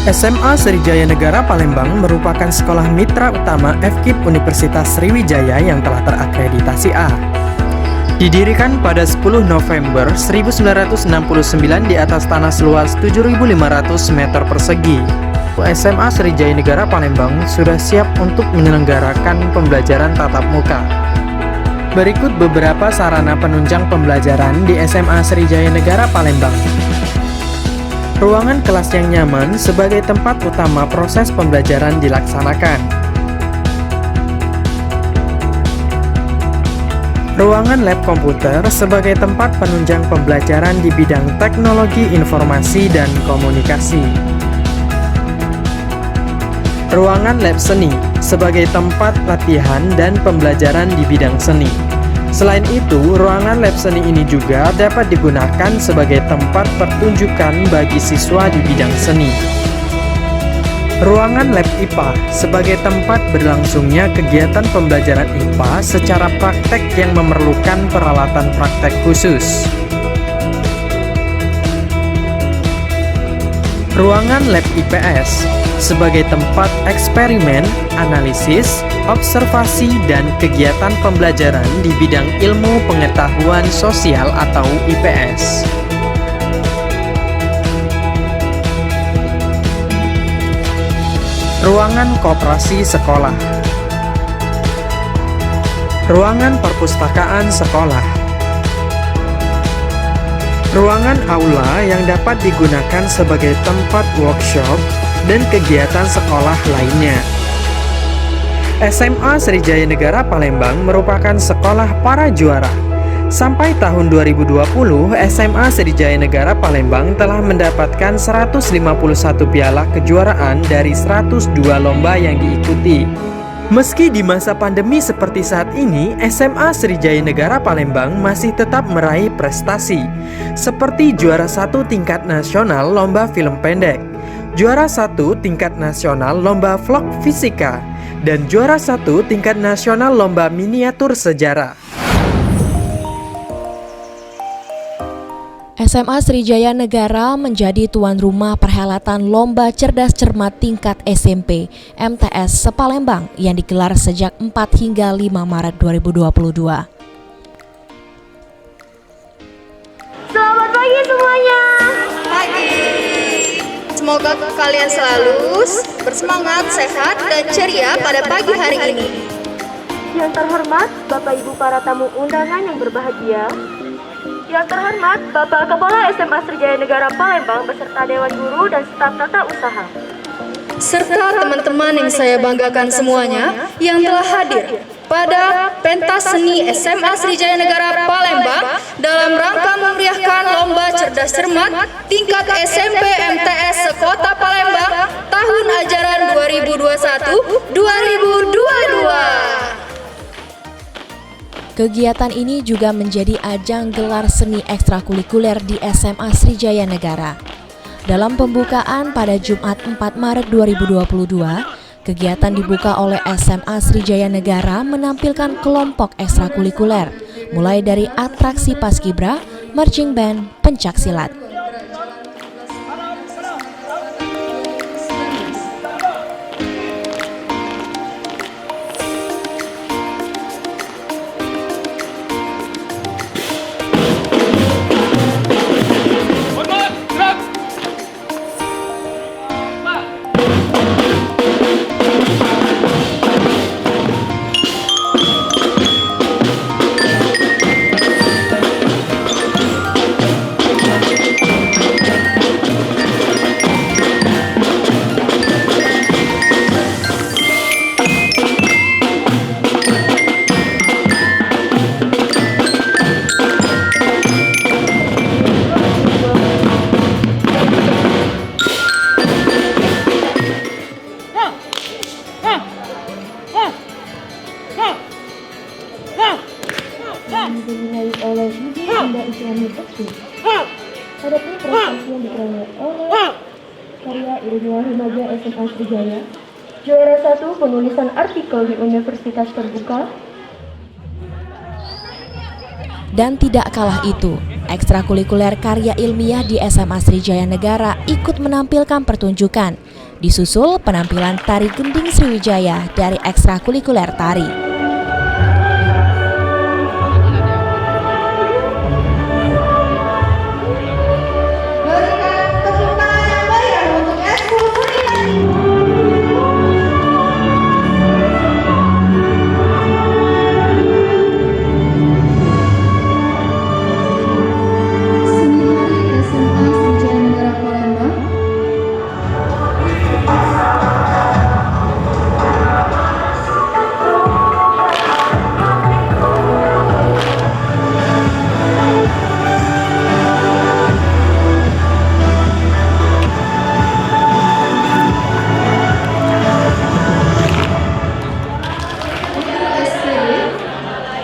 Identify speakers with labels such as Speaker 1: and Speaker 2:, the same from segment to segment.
Speaker 1: SMA Sriwijaya Negara Palembang merupakan sekolah mitra utama FKIP Universitas Sriwijaya yang telah terakreditasi A. Didirikan pada 10 November 1969 di atas tanah seluas 7.500 meter persegi, SMA Sriwijaya Negara Palembang sudah siap untuk menyelenggarakan pembelajaran tatap muka. Berikut beberapa sarana penunjang pembelajaran di SMA Sriwijaya Negara Palembang. Ruangan kelas yang nyaman sebagai tempat utama proses pembelajaran dilaksanakan. Ruangan lab komputer sebagai tempat penunjang pembelajaran di bidang teknologi informasi dan komunikasi. Ruangan lab seni sebagai tempat latihan dan pembelajaran di bidang seni. Selain itu, ruangan lab seni ini juga dapat digunakan sebagai tempat pertunjukan bagi siswa di bidang seni. Ruangan lab IPA sebagai tempat berlangsungnya kegiatan pembelajaran IPA secara praktek yang memerlukan peralatan praktek khusus. Ruangan lab IPS sebagai tempat eksperimen, analisis, observasi, dan kegiatan pembelajaran di bidang ilmu pengetahuan sosial atau IPS. Ruangan koperasi sekolah. Ruangan perpustakaan sekolah. Ruangan aula yang dapat digunakan sebagai tempat workshop dan kegiatan sekolah lainnya. SMA Sriwijaya Negara Palembang merupakan sekolah para juara. Sampai tahun 2020, SMA Sriwijaya Negara Palembang telah mendapatkan 151 piala kejuaraan dari 102 lomba yang diikuti. Meski di masa pandemi seperti saat ini, SMA Sriwijaya Negara Palembang masih tetap meraih prestasi, seperti juara 1 tingkat nasional lomba film pendek, juara 1 tingkat nasional lomba vlog fisika, dan juara 1 tingkat nasional lomba miniatur sejarah.
Speaker 2: SMA Sriwijaya Negara menjadi tuan rumah perhelatan Lomba Cerdas Cermat tingkat SMP MTS se-Palembang yang digelar sejak 4 hingga 5 Maret 2022.
Speaker 3: Selamat pagi semuanya.
Speaker 4: Pagi. Semoga kalian selalu bersemangat, sehat, dan ceria pada pagi hari ini.
Speaker 3: Yang terhormat Bapak Ibu para tamu undangan yang berbahagia. Yang terhormat Bapak Kepala SMA Sriwijaya Negara Palembang beserta Dewan Guru dan staf tata usaha.
Speaker 4: Serta teman-teman yang saya banggakan semuanya yang telah hadir pada pentas seni SMA Sriwijaya Negara Palembang dalam rangka memeriahkan Lomba Cerdas Cermat tingkat SMP MTS se-Kota Palembang tahun ajaran 2021-2022.
Speaker 2: Kegiatan ini juga menjadi ajang gelar seni ekstrakurikuler di SMA Sriwijaya Negara. Dalam pembukaan pada Jumat 4 Maret 2022, kegiatan dibuka oleh SMA Sriwijaya Negara menampilkan kelompok ekstrakurikuler, mulai dari atraksi paskibra, marching band, pencaksilat.
Speaker 3: dibimbingi oleh Ibu Unda Islami Bekti. Adapun prestasi yang diperoleh oleh karya ilmiah remaja SMA Srijaya, juara 1 penulisan artikel di Universitas Terbuka.
Speaker 2: Dan tidak kalah itu, ekstrakurikuler karya ilmiah di SMA Srijaya Negara ikut menampilkan pertunjukan, disusul penampilan tari gending Sriwijaya dari ekstrakurikuler tari.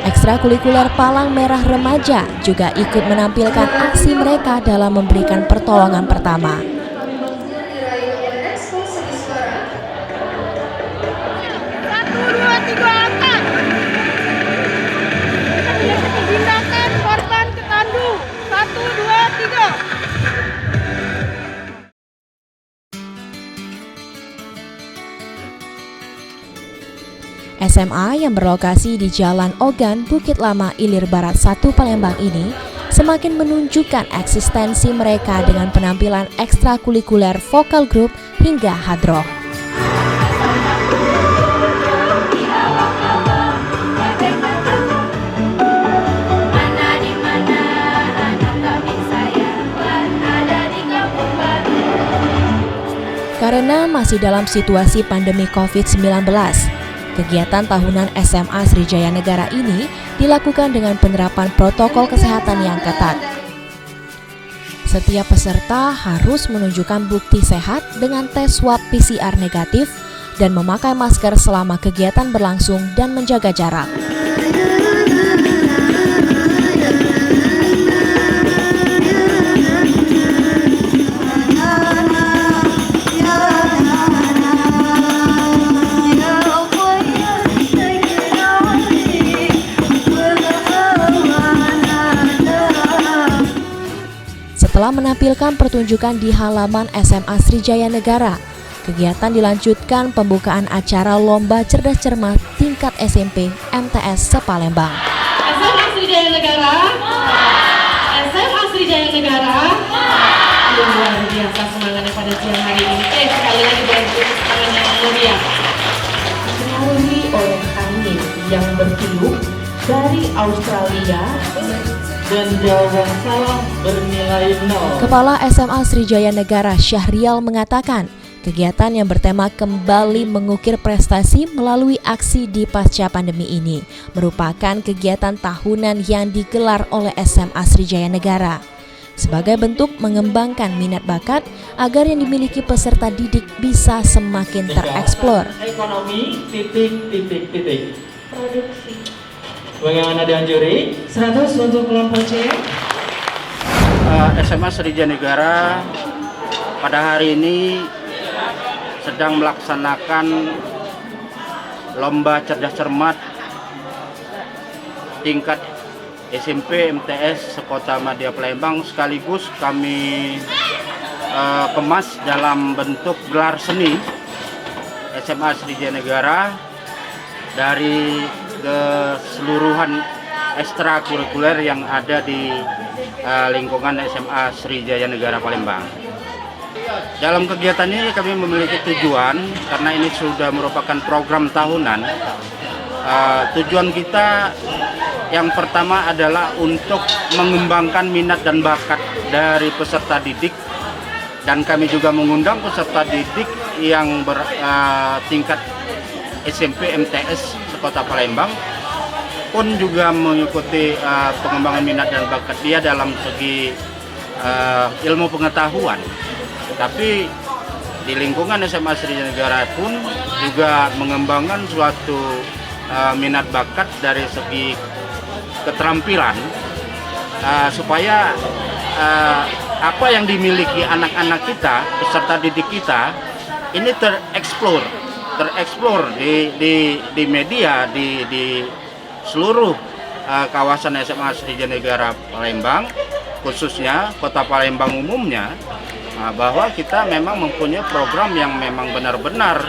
Speaker 2: Ekstrakurikuler Palang Merah Remaja juga ikut menampilkan aksi mereka dalam memberikan pertolongan pertama.
Speaker 5: Tindakan korban ketandu. 1, 2, 3.
Speaker 2: SMA yang berlokasi di Jalan Ogan, Bukit Lama, Ilir Barat 1, Palembang ini semakin menunjukkan eksistensi mereka dengan penampilan ekstrakurikuler vokal grup hingga hadroh. Karena masih dalam situasi pandemi COVID-19, kegiatan tahunan SMA Srijaya Negara ini dilakukan dengan penerapan protokol kesehatan yang ketat. Setiap peserta harus menunjukkan bukti sehat dengan tes swab PCR negatif dan memakai masker selama kegiatan berlangsung dan menjaga jarak. Setelah menampilkan pertunjukan di halaman SMA Srijaya Negara, kegiatan dilanjutkan pembukaan acara Lomba Cerdas Cermat tingkat SMP MTS se-Palembang.
Speaker 5: SMA Srijaya Negara. SMA Srijaya Negara. Luar biasa semangatnya pada siang hari ini. Sekali lagi beri tangan yang mulia. Dipengaruhi oleh angin yang bertiup dari Australia dan jawaban salah bernilai 0.
Speaker 2: Kepala SMA Srijaya Negara Syahrial mengatakan, kegiatan yang bertema kembali mengukir prestasi melalui aksi di pasca pandemi ini merupakan kegiatan tahunan yang digelar oleh SMA Srijaya Negara sebagai bentuk mengembangkan minat bakat agar yang dimiliki peserta didik bisa semakin tereksplor.
Speaker 6: Ekonomi titik.
Speaker 5: Produksi.
Speaker 6: Bagaimana dianjuri?
Speaker 5: 100 untuk kelompok C.
Speaker 7: SMA Srijaya Negara pada hari ini sedang melaksanakan Lomba Cerdas Cermat tingkat SMP MTS Sekota Madya Palembang, sekaligus kami kemas dalam bentuk gelar seni SMA Srijaya Negara dari keseluruhan ekstrakurikuler yang ada di lingkungan SMA Srijaya Negara Palembang. Dalam kegiatan ini kami memiliki tujuan, karena ini sudah merupakan program tahunan. Tujuan kita yang pertama adalah untuk mengembangkan minat dan bakat dari peserta didik, dan kami juga mengundang peserta didik yang bertingkat SMP MTS Kota Palembang pun juga mengikuti pengembangan minat dan bakat dia dalam segi ilmu pengetahuan. Tapi di lingkungan SMA Srijaya Negara pun juga mengembangkan suatu minat bakat dari segi keterampilan supaya apa yang dimiliki anak-anak kita, peserta didik kita, ini tereksplor di media, di seluruh kawasan SMA Sriwijaya Negara Palembang, khususnya Kota Palembang umumnya, bahwa kita memang mempunyai program yang memang benar-benar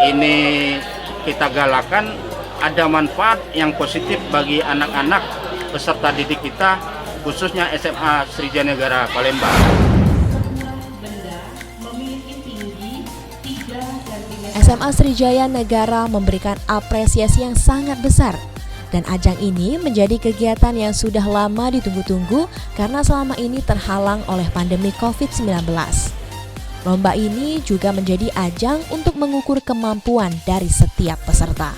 Speaker 7: ini kita galakan, ada manfaat yang positif bagi anak-anak peserta didik kita, khususnya SMA Sriwijaya Negara Palembang.
Speaker 2: SMA Sriwijaya Negara memberikan apresiasi yang sangat besar. Dan ajang ini menjadi kegiatan yang sudah lama ditunggu-tunggu karena selama ini terhalang oleh pandemi COVID-19. Lomba ini juga menjadi ajang untuk mengukur kemampuan dari setiap peserta.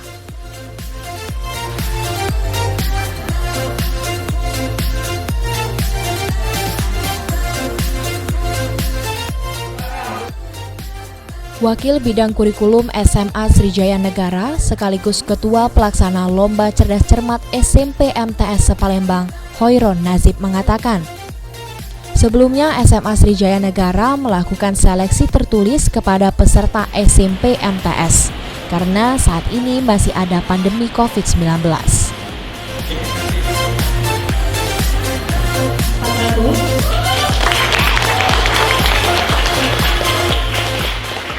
Speaker 2: Wakil Bidang Kurikulum SMA Sriwijaya Negara sekaligus Ketua Pelaksana Lomba Cerdas Cermat SMP MTS Palembang, Hoiron Nazib mengatakan, sebelumnya SMA Sriwijaya Negara melakukan seleksi tertulis kepada peserta SMP MTS karena saat ini masih ada pandemi COVID-19.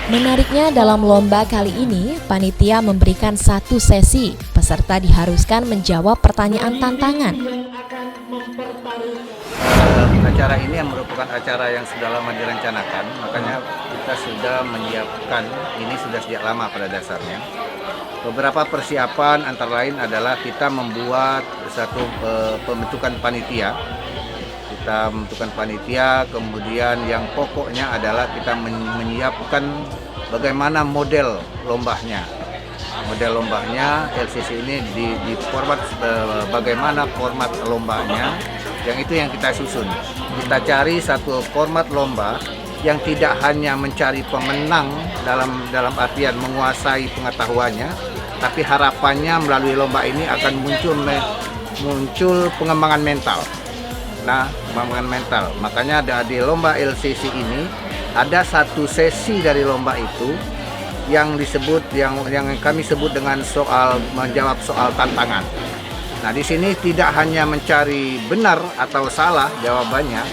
Speaker 2: Menariknya dalam lomba kali ini, panitia memberikan satu sesi. Peserta diharuskan menjawab pertanyaan tantangan.
Speaker 8: Acara ini yang merupakan acara yang sudah lama direncanakan, makanya kita sudah menyiapkan ini sudah sejak lama pada dasarnya. Beberapa persiapan antara lain adalah kita membuat satu pembentukan panitia. Kita membentukan panitia, kemudian yang pokoknya adalah kita menyiapkan bagaimana model lombanya. Model lombanya LCC ini di format bagaimana format lombanya, yang itu yang kita susun. Kita cari satu format lomba yang tidak hanya mencari pemenang dalam artian menguasai pengetahuannya, tapi harapannya melalui lomba ini akan muncul pengembangan mental. Nah, pengembangan mental. Makanya di lomba LCC ini ada satu sesi dari lomba itu yang disebut yang kami sebut dengan soal menjawab soal tantangan. Nah, di sini tidak hanya mencari benar atau salah jawabannya,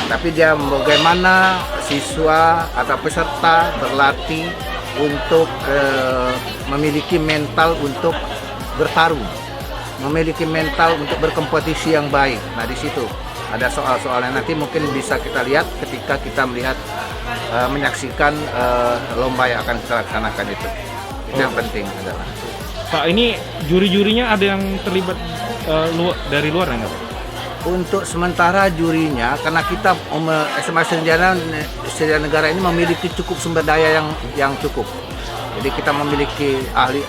Speaker 8: tapi dia bagaimana siswa atau peserta berlatih untuk memiliki mental untuk bertarung, memiliki mental untuk berkompetisi yang baik. Nah, di situ ada soal-soalnya, nanti mungkin bisa kita lihat ketika kita melihat menyaksikan lomba yang akan kita laksanakan itu. Itu yang penting adalah.
Speaker 9: Pak, ini juri-jurinya ada yang terlibat dari luar enggak, Pak?
Speaker 8: Untuk sementara jurinya, karena kita SMA Sriwijaya Negara ini memiliki cukup sumber daya yang cukup. Jadi kita memiliki ahli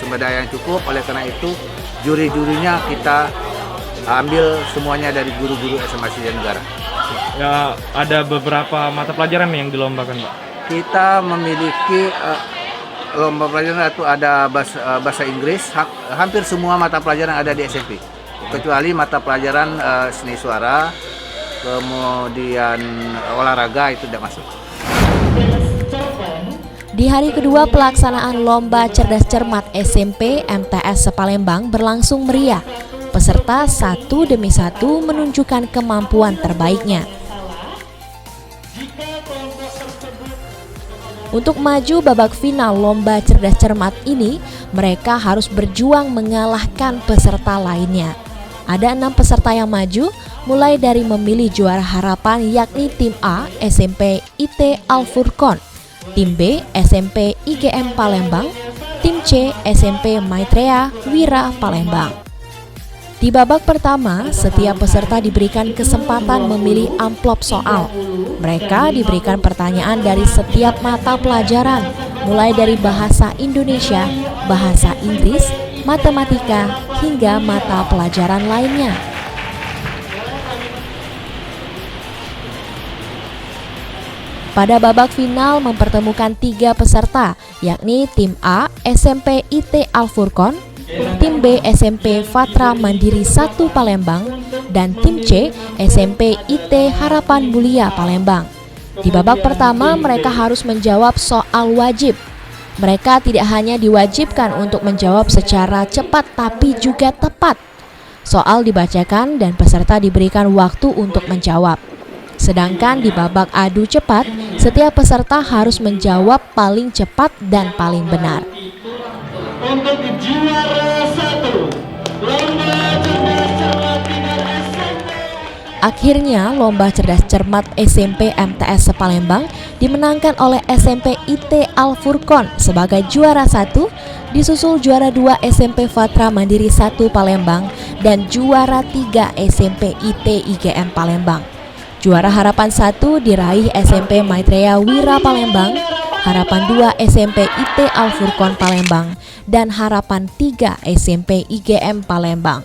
Speaker 8: sumber daya yang cukup, oleh karena itu juri-jurinya kita ambil semuanya dari guru-guru SMA Sriwijaya Negara.
Speaker 9: Ya, ada beberapa mata pelajaran yang dilombakan, Pak.
Speaker 8: Kita memiliki lomba pelajaran itu ada bahasa Inggris, hampir semua mata pelajaran ada di SMP. Kecuali mata pelajaran seni suara, kemudian olahraga itu tidak masuk.
Speaker 2: Di hari kedua pelaksanaan Lomba Cerdas Cermat SMP MTS Palembang berlangsung meriah. Peserta satu demi satu menunjukkan kemampuan terbaiknya. Untuk maju babak final Lomba Cerdas Cermat ini, mereka harus berjuang mengalahkan peserta lainnya. Ada 6 peserta yang maju, mulai dari memilih juara harapan yakni Tim A SMP IT Al Furqon, Tim B SMP IGM Palembang, Tim C SMP Maitreya Wira Palembang. Di babak pertama, setiap peserta diberikan kesempatan memilih amplop soal. Mereka diberikan pertanyaan dari setiap mata pelajaran, mulai dari bahasa Indonesia, bahasa Inggris, matematika, hingga mata pelajaran lainnya. Pada babak final mempertemukan 3 peserta, yakni Tim A SMP IT Al Furqon, tim B SMP Fatra Mandiri 1 Palembang, dan tim C SMP IT Harapan Mulia Palembang. Di babak pertama mereka harus menjawab soal wajib. Mereka tidak hanya diwajibkan untuk menjawab secara cepat tapi juga tepat. Soal dibacakan dan peserta diberikan waktu untuk menjawab. Sedangkan di babak adu cepat, setiap peserta harus menjawab paling cepat dan paling benar.
Speaker 6: Untuk juara 1 lomba cerdas cermat tingkat SMP.
Speaker 2: Akhirnya, lomba cerdas cermat SMP MTS Palembang dimenangkan oleh SMP IT Al Furqon sebagai juara 1, disusul juara 2 SMP Fatra Mandiri 1 Palembang dan juara 3 SMP IT IGM Palembang. Juara harapan 1 diraih SMP Maitreya Wira Palembang, harapan 2 SMP IT Al Furqon Palembang, dan harapan 3 SMP IGM Palembang.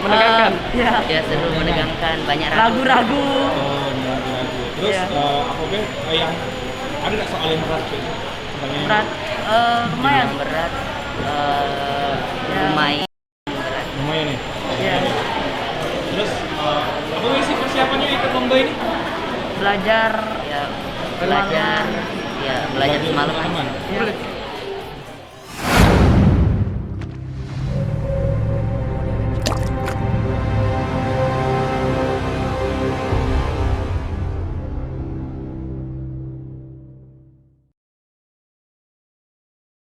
Speaker 9: Menegangkan.
Speaker 10: Ya seru, menegangkan, banyak
Speaker 11: Ragu-ragu.
Speaker 9: Terus apa yang ada nggak soal yang berat?
Speaker 11: Berat, lumayan.
Speaker 10: berat, lumayan.
Speaker 9: Lumayan nih.
Speaker 11: Ya,
Speaker 9: Terus apa sih persiapannya ikut lomba ini?
Speaker 11: belajar.
Speaker 10: Ya belajar, ya belajar semalam.
Speaker 9: Teman.